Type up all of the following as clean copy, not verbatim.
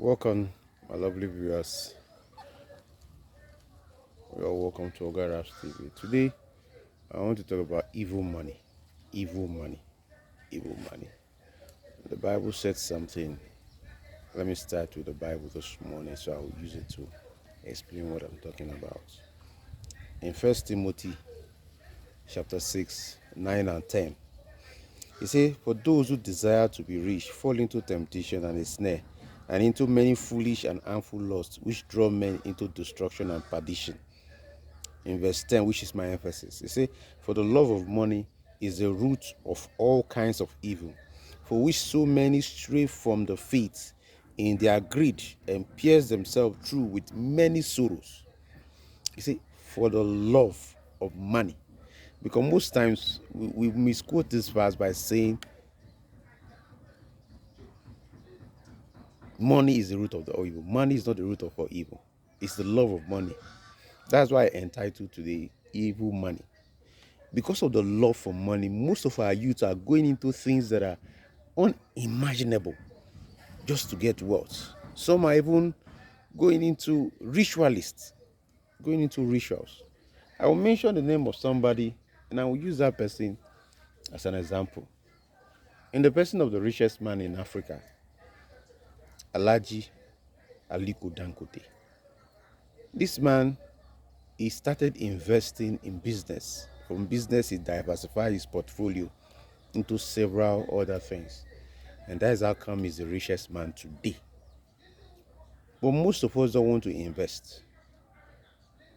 Welcome, my lovely viewers. You are welcome to Oga Raph TV. Today, I want to talk about evil money. Evil money. Evil money. The Bible said something. Let me start with the Bible this morning so I will use it to explain what I'm talking about. In 1 Timothy chapter 6, 9 and 10, it says, "For those who desire to be rich fall into temptation and a snare, and into many foolish and harmful lusts, which draw men into destruction and perdition." In verse 10, which is my emphasis, it says, "For the love of money is the root of all kinds of evil, for which so many stray from the faith in their greed and pierce themselves through with many sorrows." You see, for the love of money. Because most times we misquote this verse by saying money is the root of the all evil. Money is not the root of all evil. It's the love of money. That's why I entitled today Evil Money. Because of the love for money, most of our youth are going into things that are unimaginable just to get wealth. Some are even going into ritualists, going into rituals. I will mention the name of somebody and I will use that person as an example. In the person of the richest man in Africa, Alhaji Aliko Dangote. This man, he started investing in business. From business, he diversified his portfolio into several other things. And that is how come he's the richest man today. But most of us don't want to invest.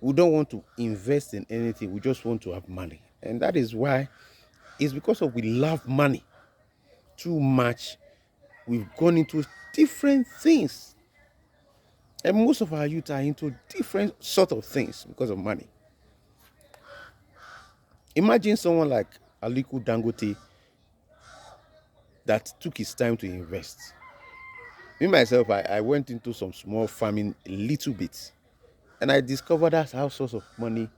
We don't want to invest in anything. We just want to have money. And that is why it's because of we love money too much. We've gone into different things. And most of our youth are into different sort of things because of money. Imagine someone like Aliko Dangote that took his time to invest. Me myself, I went into some small farming a little bit. And I discovered that's how source of money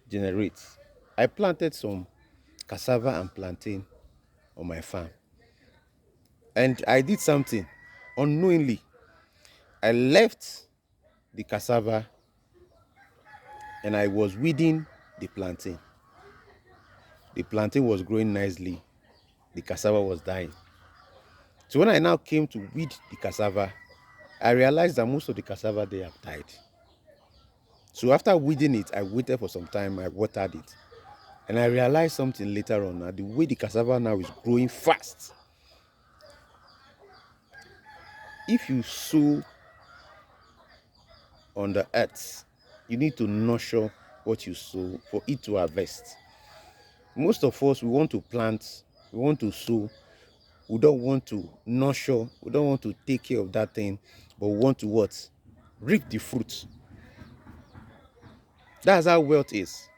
generates. I planted some cassava and plantain on my farm. And I did something unknowingly. I left the cassava and I was weeding the plantain. The plantain was growing nicely. The cassava was dying. So when I now came to weed the cassava, I realized that most of the cassava they have died. So after weeding it, I waited for some time, I watered it. And I realized something later on, that the way the cassava now is growing fast. If you sow on the earth, you need to nurture what you sow for it to harvest. Most of us, we want to plant, we want to sow, we don't want to nurture, we don't want to take care of that thing, but we want to what? Reap the fruit. That's how wealth is.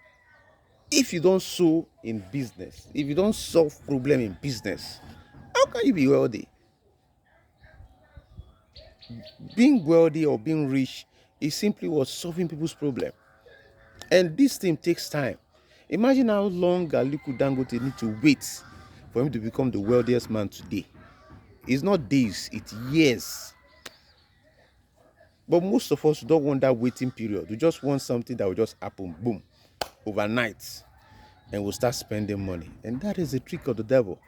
If you don't sow in business, if you don't solve problem in business, how can you be wealthy? Being wealthy or being rich is simply what solving people's problem. And this thing takes time. Imagine how long Aliko Dangote need to wait for him to become the wealthiest man today. It's not days, it's years. But most of us don't want that waiting period. We just want something that will just happen, boom, overnight. And we'll start spending money. And that is the trick of the devil.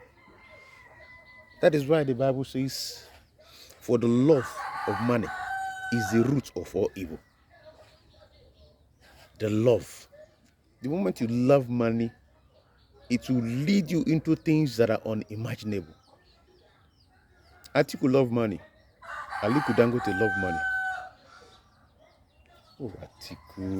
That is why the Bible says, "For the love of money is the root of all evil." The love. The moment you love money, it will lead you into things that are unimaginable. Atiku love money. Aliko Dangote love money. Oh, Atiku.